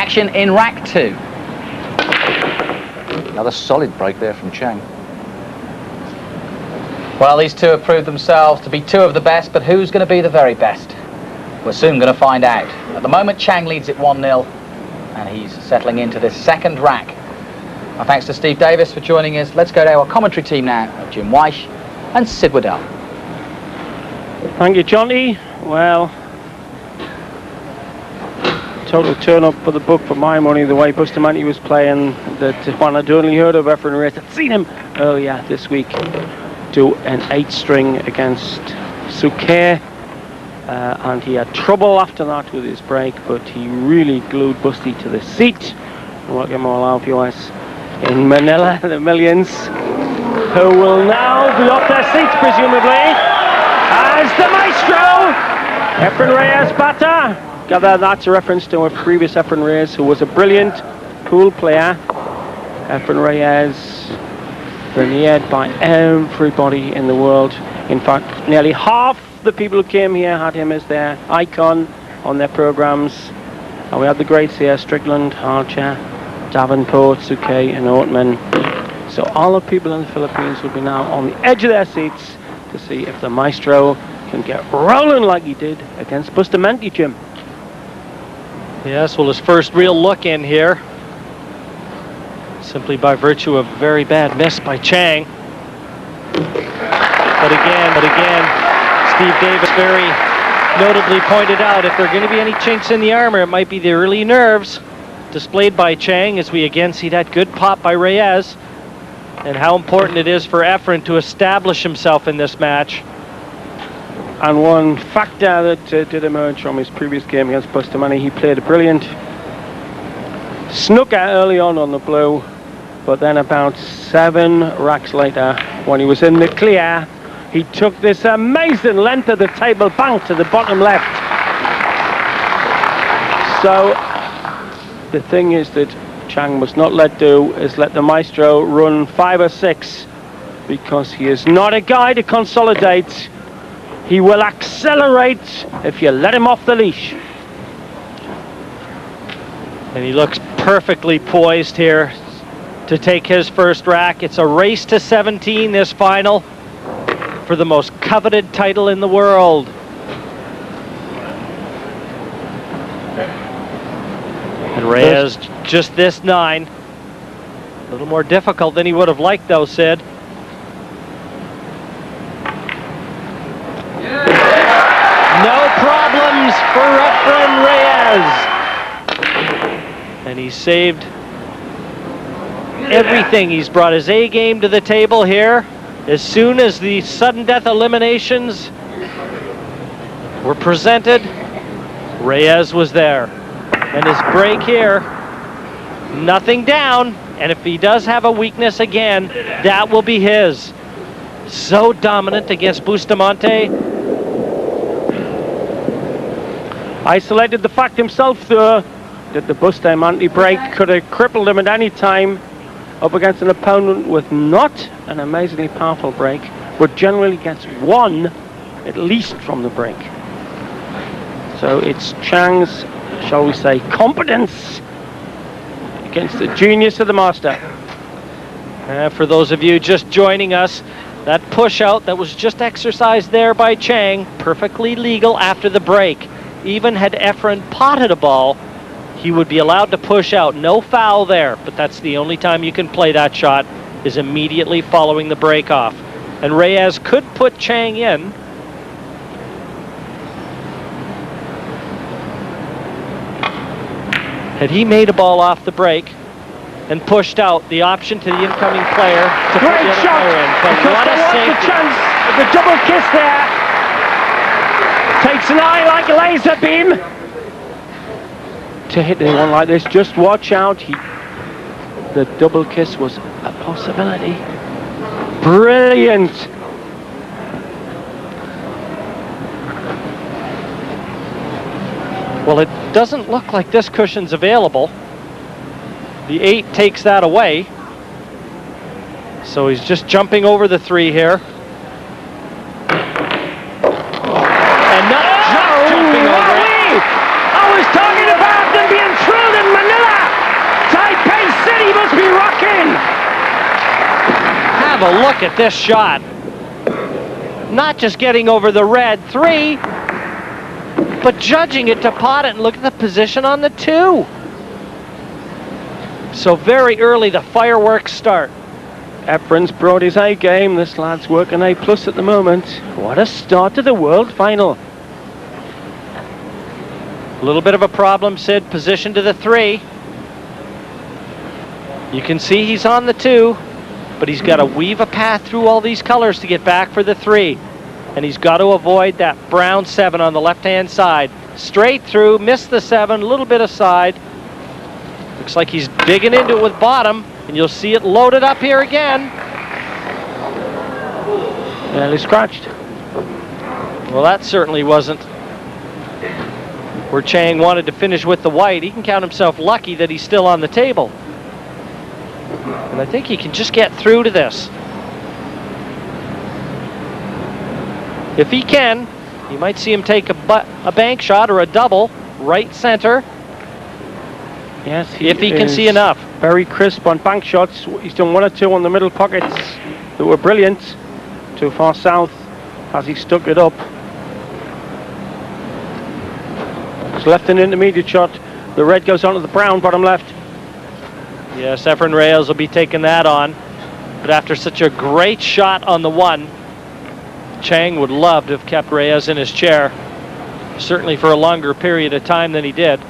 action in rack 2. Another solid break there from Chang. Well, these two have proved themselves to be two of the best, but who's going to be the very best? We're soon going to find out. At the moment, Chang leads it 1-0, and he's settling into this second rack. Well, thanks to Steve Davis for joining us. Let's go to our commentary team now, Jim Weish and Sid Waddell. Thank you, Johnny. Well, total turn-up for the book for my money, the way Bustamante was playing. That one I'd only heard of, Efren Reyes. I'd seen him earlier this week do an 8-string against Suker, and he had trouble after that with his break, but he really glued Busty to the seat. Welcome all our viewers in Manila, the millions, who will now be off their seats presumably, as the maestro, Efren Reyes batter. Gather that's a reference to a previous Efren Reyes, who was a brilliant pool player. Efren Reyes, veneered by everybody in the world. In fact, nearly half the people who came here had him as their icon on their programs. And we had the greats here: Strickland, Archer, Davenport, Suke and Oatman. So all the people in the Philippines will be now on the edge of their seats to see if the maestro can get rolling like he did against Bustamante, Jim. Yes, well, his first real look in here, simply by virtue of a very bad miss by Chang. But again, Steve Davis very notably pointed out, if there are going to be any chinks in the armor, it might be the early nerves displayed by Chang, as we again see that good pop by Reyes, and how important it is for Efren to establish himself in this match. And one factor that did emerge from his previous game against Bustamante, he played a brilliant snooker early on the blue, but then about 7 racks later, when he was in the clear, he took this amazing length of the table bank to the bottom left. So the thing is that Chang must not let the maestro run 5 or 6, because he is not a guy to consolidate. He will accelerate if you let him off the leash. And he looks perfectly poised here to take his first rack. It's a race to 17, this final, for the most coveted title in the world. And Reyes just this 9. A little more difficult than he would have liked, though, Sid. No problems for Efren Reyes. And he saved everything. He's brought his A game to the table here. As soon as the sudden death eliminations were presented, Reyes was there. And his break here, nothing down. And if he does have a weakness again, that will be his. So dominant against Bustamante. Isolated the fact himself, though, that the Bustamante break could have crippled him at any time up against an opponent with not an amazingly powerful break, but generally gets 1 at least from the break. So it's Chang's, shall we say, competence against the genius of the master. For those of you just joining us, that push out that was just exercised there by Chang, perfectly legal after the break. Even had Efren potted a ball, he would be allowed to push out. No foul there, but that's the only time you can play that shot, is immediately following the break off. And Reyes could put Chang in. Had he made a ball off the break and pushed out, the option to the incoming player to put the other player in. But what a safety. The chance of the double kiss there. Takes an eye like a laser beam to hit one like this. Just watch out. The double kiss was a possibility. Brilliant. Well, it doesn't look like this cushion's available. The 8 takes that away. So he's just jumping over the 3 here. And not just jumping over it. I was talking about them being thrilled in Manila. Have a look at this shot. Not just getting over the red 3, but judging it to pot it, and look at the position on the 2. So very early, the fireworks start. Efren's brought his A game. This lad's working A+ at the moment. What a start to the World Final. A little bit of a problem, Sid. Position to the 3. You can see he's on the 2, but he's got to weave a path through all these colors to get back for the 3. And he's got to avoid that brown 7 on the left-hand side. Straight through, missed the 7, a little bit aside. Looks like he's digging into it with bottom, and you'll see it loaded up here again. Nearly scratched. Well, that certainly wasn't where Chang wanted to finish with the white. He can count himself lucky that he's still on the table. And I think he can just get through to this. If he can, you might see him take a bank shot or a double, right center. Yes, if he can see enough. Very crisp on bank shots. He's done 1 or 2 on the middle pockets that were brilliant. Too far south as he stuck it up. He's left an intermediate shot. The red goes onto the brown, bottom left. Yes, Efren Reyes will be taking that on. But after such a great shot on the 1, Chang would love to have kept Reyes in his chair. Certainly for a longer period of time than he did.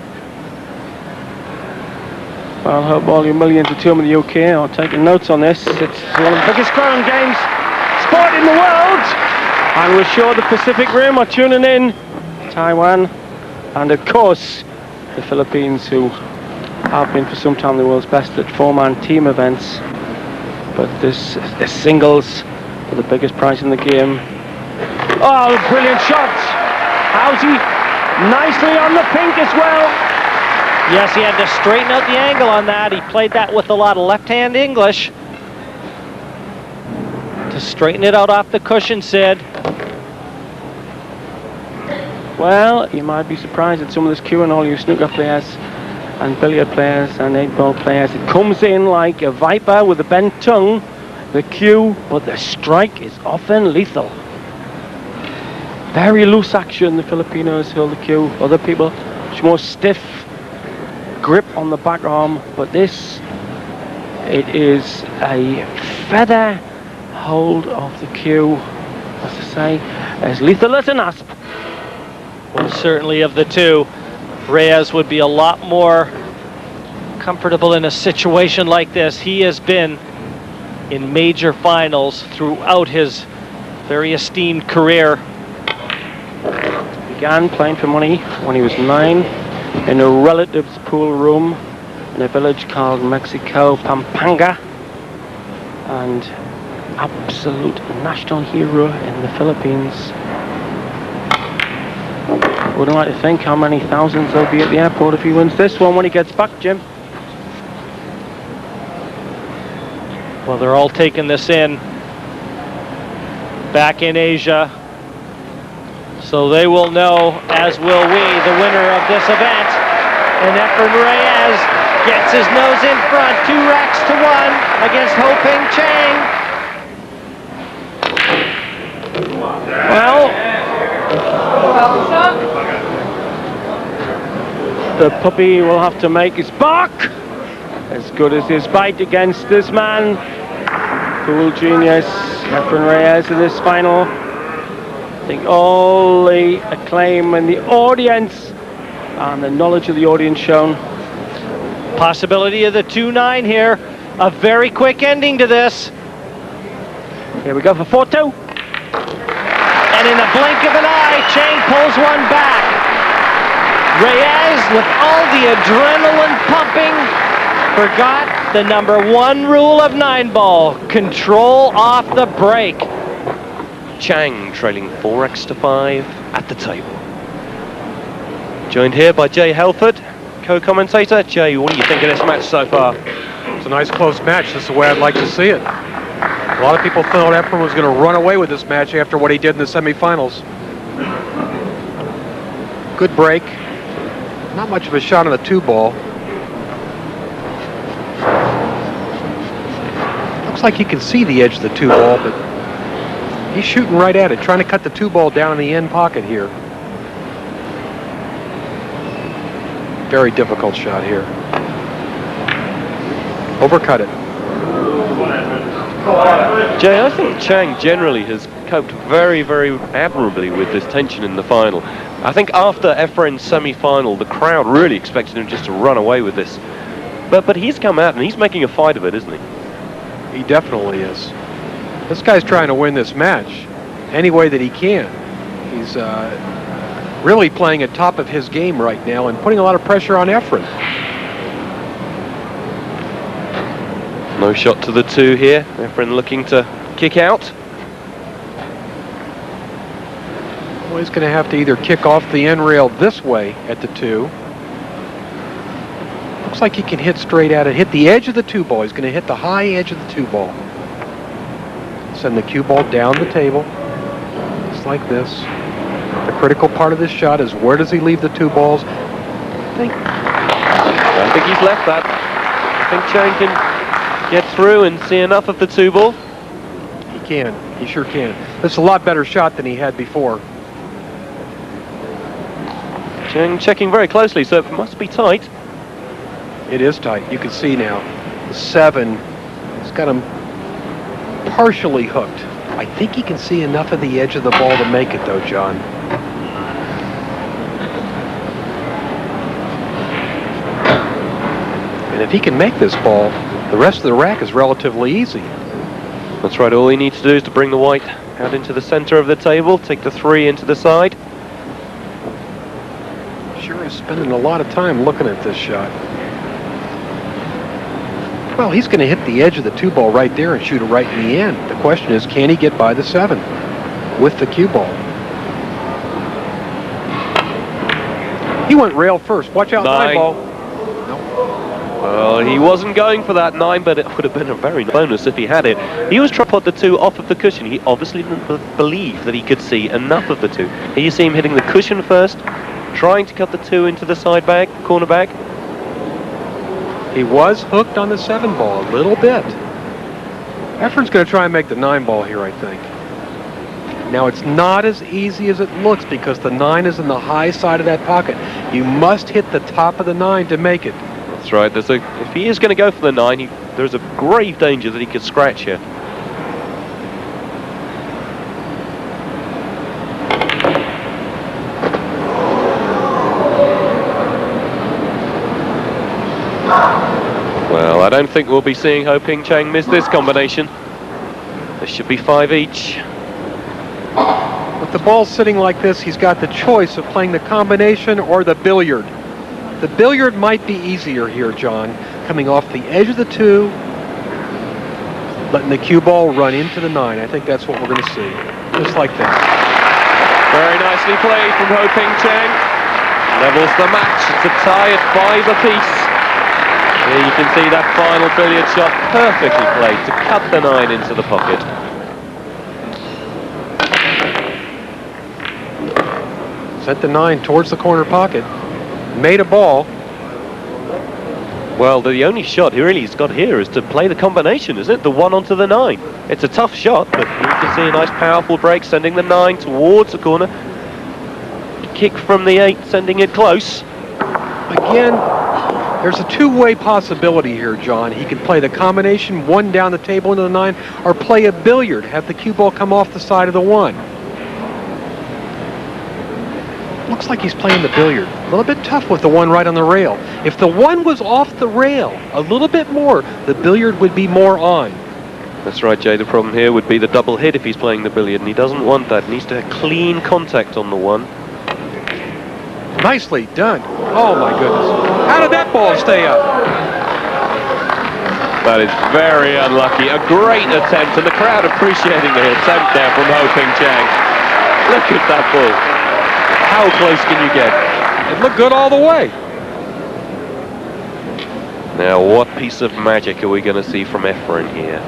Well, I hope all you millions of in the UK are taking notes on this. It's one of the biggest crowd games sport in the world. And we're sure the Pacific Rim are tuning in. Taiwan and of course the Philippines, who have been for some time the world's best at 4-man team events. But this singles for the biggest prize in the game. Oh, brilliant shot! Howsey nicely on the pink as well. Yes, he had to straighten out the angle on that. He played that with a lot of left-hand English to straighten it out off the cushion, Sid. Well, you might be surprised at some of this cue and all you snooker players and billiard players and 8-ball players. It comes in like a viper with a bent tongue, the cue, but the strike is often lethal. Very loose action, the Filipinos hold the cue. Other people, much more stiff grip on the back arm, but this, it is a feather hold of the cue, as I say, as lethal as an asp. Well, certainly of the 2, Reyes would be a lot more comfortable in a situation like this. He has been in major finals throughout his very esteemed career. Began playing for money when he was 9 in a relative's pool room in a village called Mexico, Pampanga, and absolute national hero in the Philippines. Wouldn't like to think how many thousands there'll be at the airport if he wins this one when he gets back, Jim. Well, they're all taking this in back in Asia, so they will know, as will we, the winner of this event. And Efren Reyes gets his nose in front, 2 racks to 1 against Ho-Ping Chang. Well, the puppy will have to make his bark as good as his bite against this man. Pool genius, Efren Reyes in this final. I think all the acclaim and the audience and the knowledge of the audience shown. Possibility of the 2-9 here. A very quick ending to this. Here we go for 4-2. And in a blink of an eye, Chang pulls one back. Reyes, with all the adrenaline pumping, forgot the number 1 rule of 9-ball. Control off the break. Chang trailing 4x to 5 at the table. Joined here by Jay Helford, co-commentator. Jay, what do you think of this match so far? It's a nice close match. This is the way I'd like to see it. A lot of people thought Efren was going to run away with this match after what he did in the semifinals. Good break. Not much of a shot on the 2-ball. Looks like he can see the edge of the 2 ball, but he's shooting right at it, trying to cut the 2 ball down in the end pocket here. Very difficult shot here. Overcut it. Jay, I think Chang generally has coped very, very admirably with this tension in the final. I think after Efren's semi-final, the crowd really expected him just to run away with this. But he's come out and he's making a fight of it, isn't he? He definitely is. This guy's trying to win this match any way that he can. He's really playing at top of his game right now and putting a lot of pressure on Efren. No shot to the 2 here. Efren looking to kick out. Well, he's going to have to either kick off the end rail this way at the 2. Looks like he can hit straight at it, hit the edge of the 2 ball. He's going to hit the high edge of the 2 ball. Send the cue ball down the table, just like this. The critical part of this shot is where does he leave the 2 balls? I think he's left that. I think Chang can get through and see enough of the 2 ball. He can. He sure can. It's a lot better shot than he had before. Chang checking very closely, so it must be tight. It is tight. You can see now. The 7, he's got him partially hooked. I think he can see enough of the edge of the ball to make it, though, John. And if he can make this ball, the rest of the rack is relatively easy. That's right, all he needs to do is to bring the white out into the center of the table, take the 3 into the side. Sure is spending a lot of time looking at this shot. Well, he's going to hit the edge of the 2 ball right there and shoot it right in the end. The question is, can he get by the 7 with the cue ball? He went rail first. Watch out, 9 ball. Well, he wasn't going for that 9, but it would have been a very nice bonus if he had it. He was trying to put the 2 off of the cushion. He obviously didn't believe that he could see enough of the 2. Here you see him hitting the cushion first, trying to cut the 2 into the side bag, corner bag. He was hooked on the 7 ball a little bit. Efren's going to try and make the 9 ball here, I think. Now, it's not as easy as it looks because the 9 is in the high side of that pocket. You must hit the top of the 9 to make it. That's right. If he is going to go for the 9, there's a grave danger that he could scratch here. Well, I don't think we'll be seeing Ho Ping Chang miss this combination. This should be 5 each. With the ball sitting like this, he's got the choice of playing the combination or the billiard. The billiard might be easier here, John. Coming off the edge of the 2, letting the cue ball run into the 9. I think that's what we're going to see. Just like that. Very nicely played from Ho Ping Chang. Levels the match. It's a tie at 5 apiece. Here you can see that final billiard shot perfectly played to cut the 9 into the pocket. Sent the 9 towards the corner pocket. Made a ball. Well, the only shot he really has got here is to play the combination, isn't it? The 1 onto the 9. It's a tough shot, but you can see a nice powerful break, sending the 9 towards the corner. Kick from the 8, sending it close. Again, there's a two-way possibility here, John. He could play the combination, 1 down the table into the 9, or play a billiard, have the cue ball come off the side of the 1. Looks like he's playing the billiard. A little bit tough with the 1 right on the rail. If the 1 was off the rail a little bit more, the billiard would be more on. That's right, Jay. The problem here would be the double hit if he's playing the billiard, and he doesn't want that. He needs to have clean contact on the 1. Nicely done. Oh, my goodness. How did that ball stay up? That is very unlucky. A great attempt, and the crowd appreciating the attempt there from Ho Ping Chang. Look at that ball. How close can you get? It looked good all the way. Now, what piece of magic are we going to see from Efren here?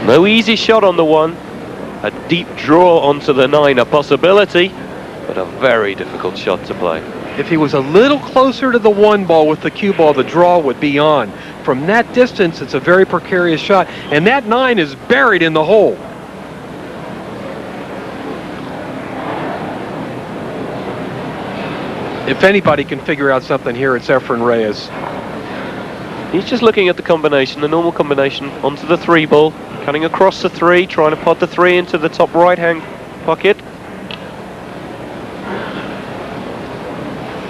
No easy shot on the 1. A deep draw onto the 9, a possibility, but a very difficult shot to play. If he was a little closer to the 1 ball with the cue ball, the draw would be on. from that distance, it's a very precarious shot. And that 9 is buried in the hole. If anybody can figure out something here, it's Efren Reyes. He's just looking at the combination, the normal combination, onto the 3 ball, cutting across the 3, trying to pot the 3 into the top right-hand pocket.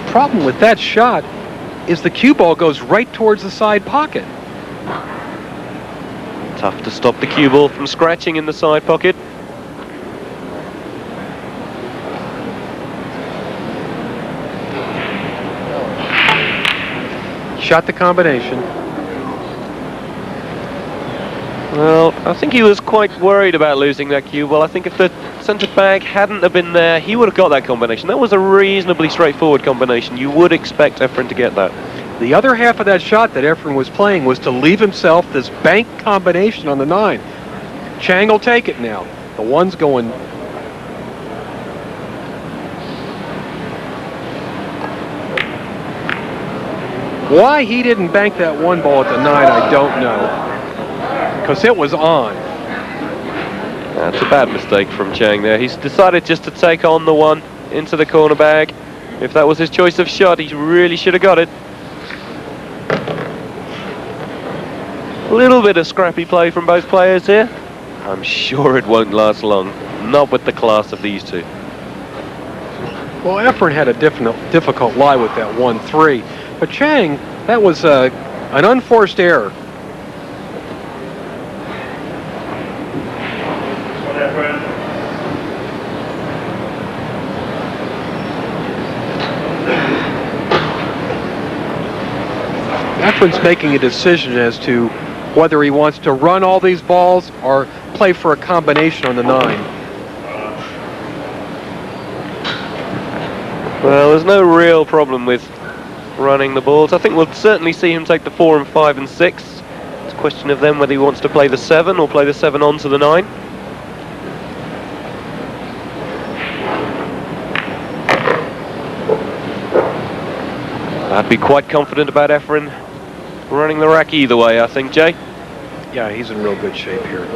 Problem with that shot is the cue ball goes right towards the side pocket. Tough to stop the cue ball from scratching in the side pocket. Shot the combination. Well, I think he was quite worried about losing that cue ball. I think if the centre bag hadn't have been there, he would have got that combination. That was a reasonably straightforward combination. You would expect Efren to get that. The other half of that shot that Efren was playing was to leave himself this bank combination on the 9. Chang will take it now. The 1's going. Why he didn't bank that 1 ball at the 9, I don't know. Because it was on. That's a bad mistake from Chang there. He's decided just to take on the 1 into the corner bag. If that was his choice of shot, he really should have got it. A little bit of scrappy play from both players here. I'm sure it won't last long. Not with the class of these two. Well, Efren had a difficult lie with that 1-3. But Chang, that was an unforced error. Efren's making a decision as to whether he wants to run all these balls or play for a combination on the 9. Well, there's no real problem with running the balls. I think we'll certainly see him take the 4 and 5 and 6. It's a question of then whether he wants to play the 7 or play the 7 onto the 9. I'd be quite confident about Efren running the rack either way, I think, Jay. Yeah, he's in real good shape here.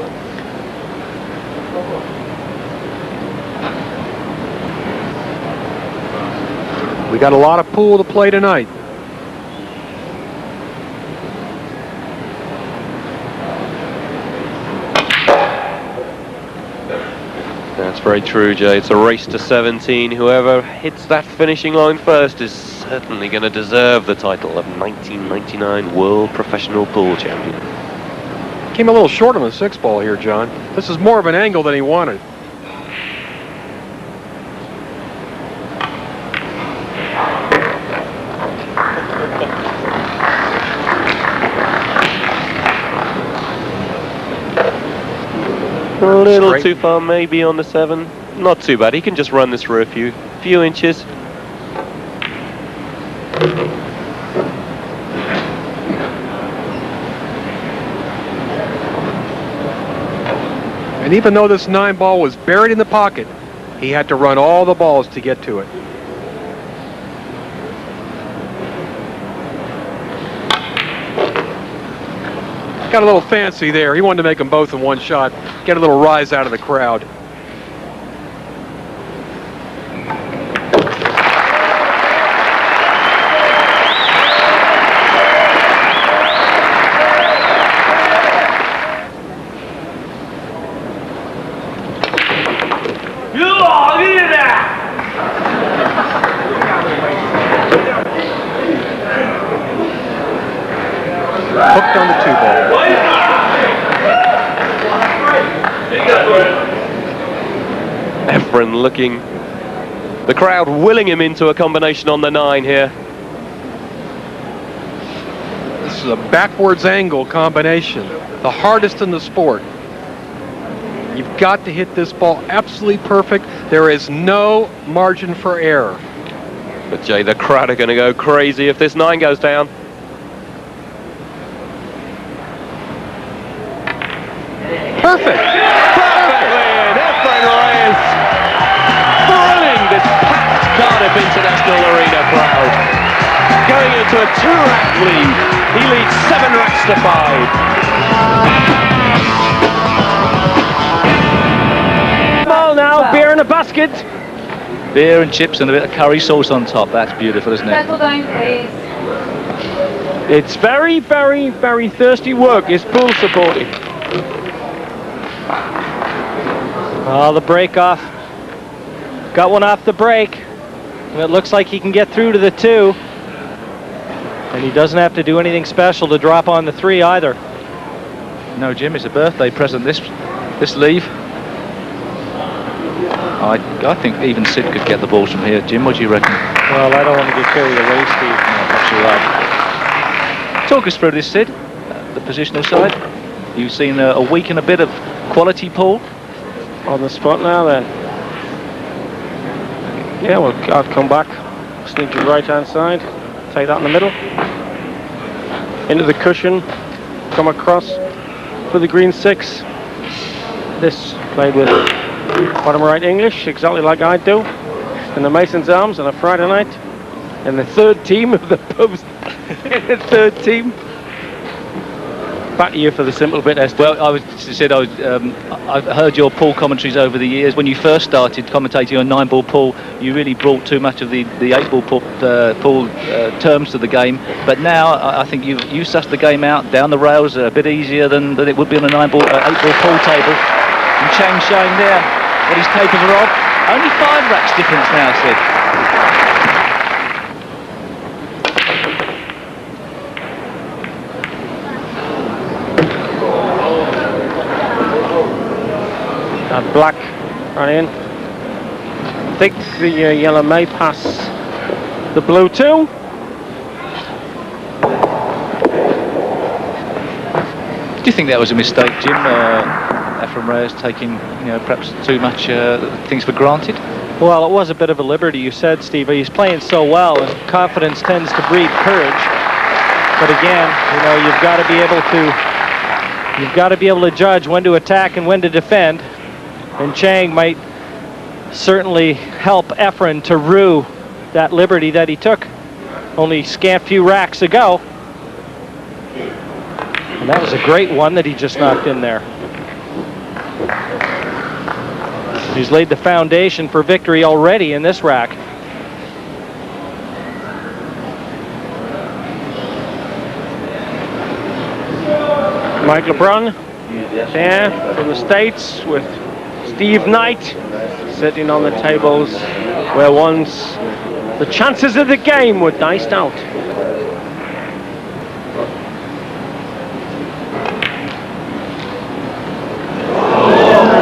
We got a lot of pool to play tonight. That's very true, Jay. It's a race to 17. Whoever hits that finishing line first is certainly going to deserve the title of 1999 World Professional Pool Champion. Came a little short on the 6 ball here, John. This is more of an angle than he wanted. A little too far maybe on the 7. Not too bad. He can just run this for a few inches. And even though this 9 ball was buried in the pocket, he had to run all the balls to get to it. Got a little fancy there. He wanted to make them both in one shot. Get a little rise out of the crowd. Hooked on the 2 ball. Efren looking, the crowd willing him into a combination on the 9 here. This is a backwards angle combination, the hardest in the sport. You've got to hit this ball absolutely perfect. There is no margin for error. But Jay, the crowd are going to go crazy if this 9 goes down. Perfect. Perfectly in. Efren Reyes thrilling this packed Cardiff International Arena crowd. Going into a 2-rack lead He leads 7 racks to 5. Ball now, beer in a basket. Beer and chips and a bit of curry sauce on top. That's beautiful, isn't it? Settle down, please. It's very, very, very thirsty work. Is pool supported? Oh, the break off. Got one off the break. And it looks like he can get through to the 2. And he doesn't have to do anything special to drop on the 3 either. No, Jim, it's a birthday present, this leave. I think even Sid could get the balls from here. Jim, what do you reckon? Well, I don't want to get carried away, Steve. Perhaps you're right. Talk us through this, Sid, the positional side. You've seen a week and a bit of quality pool. On the spot now then. Yeah, well, I'd come back. Sneak to the right hand side. Take that in the middle. Into the cushion. Come across for the green 6. This played with bottom right English, exactly like I do. In the Mason's Arms on a Friday night. And the 3rd team of the pubs. The 3rd team. Back to you for the simple bit, Esther. Well, I've heard your pool commentaries over the years. When you first started commentating on 9-ball pool, you really brought too much of the 8-ball pool terms to the game. But now I think you sussed the game out down the rails a bit easier than it would be on a 8-ball pool table. And Chang showing there what he's capable of. Only 5 racks difference now, Sid. Black run in. I think the yellow may pass the blue too. Do you think that was a mistake, Jim? Efren Reyes taking, perhaps too much things for granted? Well, it was a bit of a liberty, you said, Steve. He's playing so well, and confidence tends to breed courage. But again, you've got to be able to judge when to attack and when to defend. And Chang might certainly help Efren to rue that liberty that he took only scant few racks ago. And that was a great one that he just knocked in there. He's laid the foundation for victory already in this rack. Mike LeBron there from the States with Steve Knight sitting on the tables where once the chances of the game were diced out.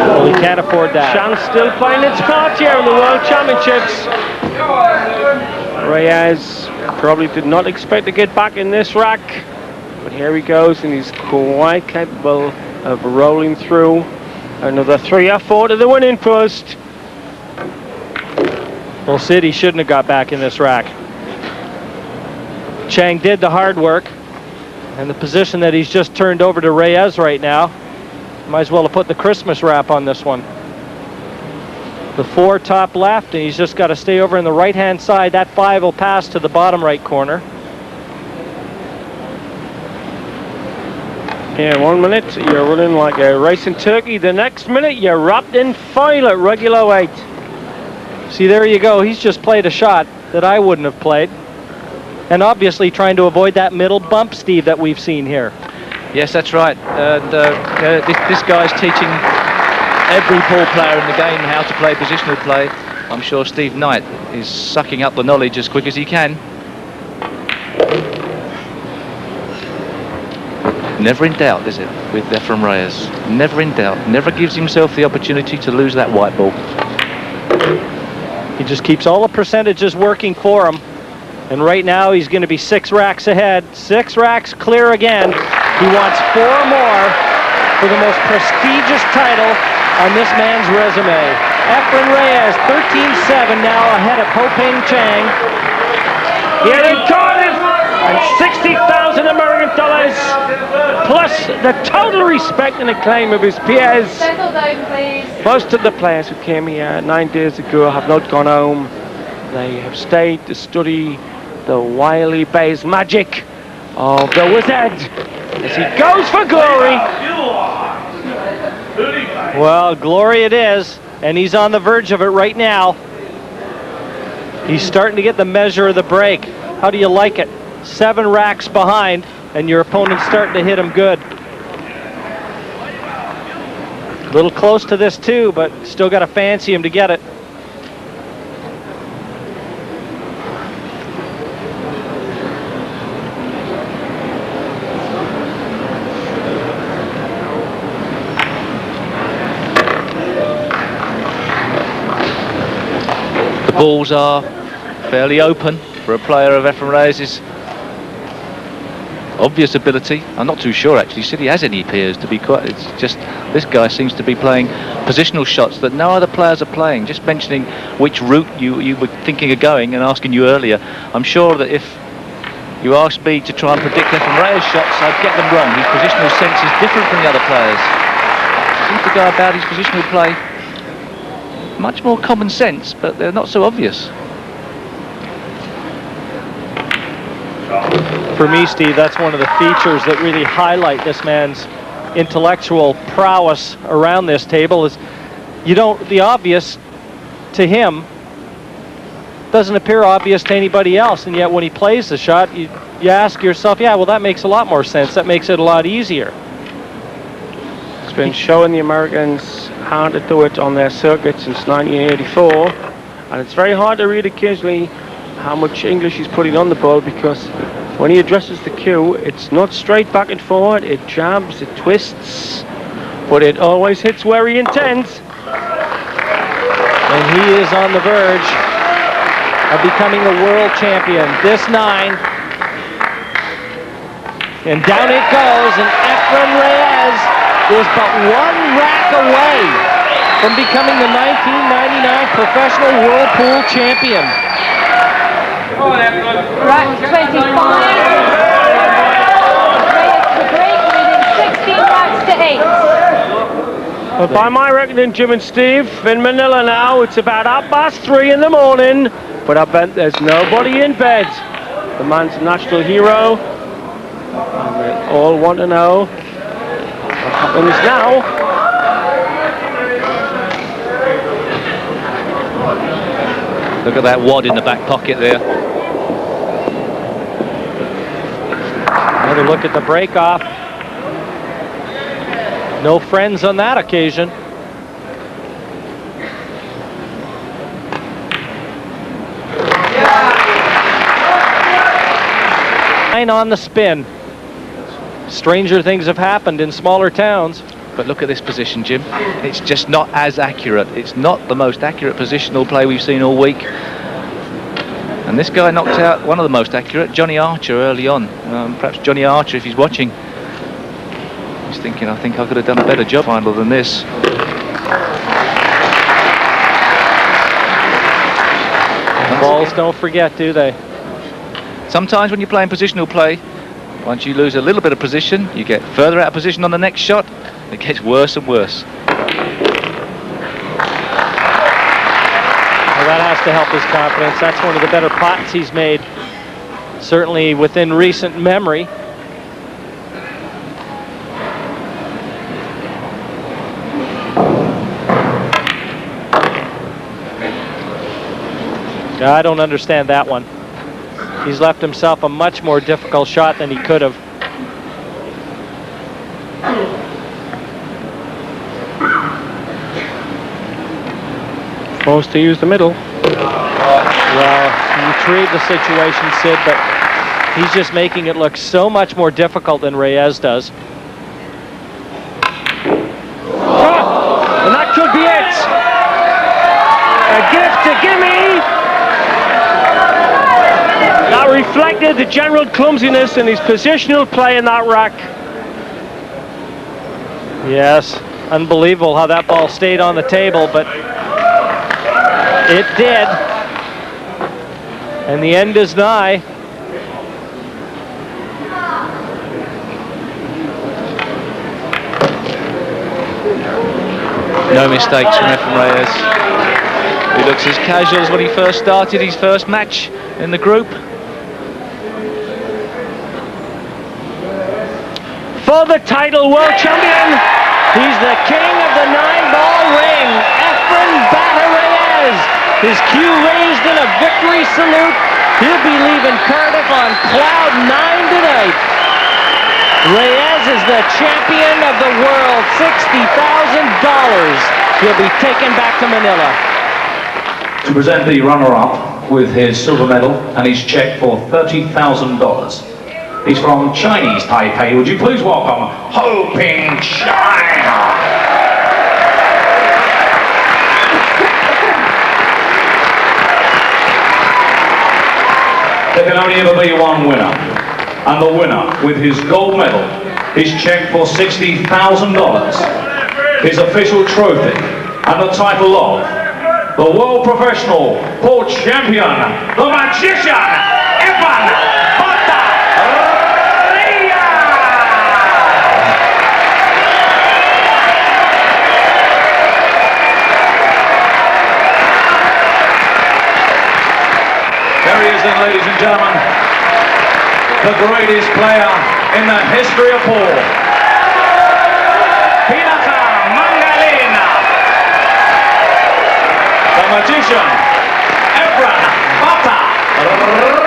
Well, he can't afford that. Chance still playing its part here in the World Championships. Reyes probably did not expect to get back in this rack, but here he goes, and he's quite capable of rolling through. Another 3 or 4 to the winning post. Well, Sid, he shouldn't have got back in this rack. Chang did the hard work, and the position that he's just turned over to Reyes right now, might as well have put the Christmas wrap on this one. The 4 top left, and he's just got to stay over in the right-hand side. That 5 will pass to the bottom right corner. Yeah, 1 minute you're running like a racing turkey. The next minute you're wrapped in foil at regular weight. See, there you go. He's just played a shot that I wouldn't have played. And obviously trying to avoid that middle bump, Steve, that we've seen here. Yes, that's right. And this guy's teaching every pool player in the game how to play positional play. I'm sure Steve Knight is sucking up the knowledge as quick as he can. Never in doubt, is it, with Efren Reyes? Never in doubt. Never gives himself the opportunity to lose that white ball. He just keeps all the percentages working for him. And right now he's going to be 6 racks ahead. 6 racks clear again. He wants 4 more for the most prestigious title on this man's resume. Efren Reyes, 13-7 now ahead of Ho-Ping Chang. Here in Cardiff, and $60,000 American dollars, plus the total respect and acclaim of his peers. Settle down, please. Most of the players who came here 9 days ago have not gone home. They have stayed to study the Wiley Bay's magic of the Wizard as he goes for glory. Well, glory it is, and he's on the verge of it right now. He's starting to get the measure of the break. How do you like it? 7 racks behind, and your opponent's starting to hit him good. A little close to this too, but still got to fancy him to get it. The balls are fairly open for a player of Efren Reyes' obvious ability. I'm not too sure actually. Said he has any peers to be quite. It's just this guy seems to be playing positional shots that no other players are playing. Just mentioning which route you were thinking of going and asking you earlier. I'm sure that if you asked me to try and predict Efren Reyes' shots, I'd get them wrong. His positional sense is different from the other players. He seems to go about his positional play much more common sense, but they're not so obvious. For me, Steve, that's one of the features that really highlight this man's intellectual prowess around this table. Is the obvious to him doesn't appear obvious to anybody else, and yet when he plays the shot, you ask yourself, yeah, well, that makes a lot more sense. That makes it a lot easier. It's been showing the Americans how to do it on their circuit since 1984, and it's very hard to read occasionally how much English he's putting on the ball, because when he addresses the cue, it's not straight back and forward, it jabs, it twists, but it always hits where he intends. And he is on the verge of becoming a world champion. This 9. And down it goes, and Efren Reyes is but 1 rack away from becoming the 1999 professional World Pool champion. Rack 25. Reyes to break, leading 16 racks to 8. Well, by my reckoning, Jim and Steve, in Manila now, it's about 3:30 in the morning, but I bet there's nobody in bed. The man's a national hero, and we all want to know what happens now. Look at that wad in the back pocket there. Another look at the break off. No friends on that occasion. On the spin. Stranger things have happened in smaller towns. But look at this position, Jim. It's just not as accurate. It's not the most accurate positional play we've seen all week. And this guy knocked out one of the most accurate, Johnny Archer, early on. Perhaps Johnny Archer, if he's watching, he's thinking, I think I could have done a better job final than this. The balls don't forget, do they? Sometimes when you're playing positional play, once you lose a little bit of position, you get further out of position on the next shot. It gets worse and worse. Well, that has to help his confidence. That's one of the better pots he's made, certainly within recent memory. I don't understand that one. He's left himself a much more difficult shot than he could have. Forced to use the middle. Well, you retrieve the situation, Sid, but he's just making it look so much more difficult than Reyes does. And that could be it. A gift to Gimme. That reflected the general clumsiness in his positional play in that rack. Yes, unbelievable how that ball stayed on the table, but it did. And the end is nigh. No mistakes from Efren Reyes. He looks as casual as when he first started his first match in the group. for the title, world champion. He's the king of the 9-ball ring, Efren Reyes. His cue raised in a victory salute. He'll be leaving Cardiff on cloud 9 tonight. Reyes is the champion of the world, $60,000. He'll be taken back to Manila. To present the runner-up with his silver medal and his check for $30,000. He's from Chinese Taipei. Would you please welcome Ho Ping Chang? There can only ever be one winner. And the winner with his gold medal, his check for $60,000, his official trophy, and the title of the World Professional Pool Champion, the Magician, Efren Reyes! There he is then, ladies and gentlemen, the greatest player in the history of pool. The magician, Efren Reyes.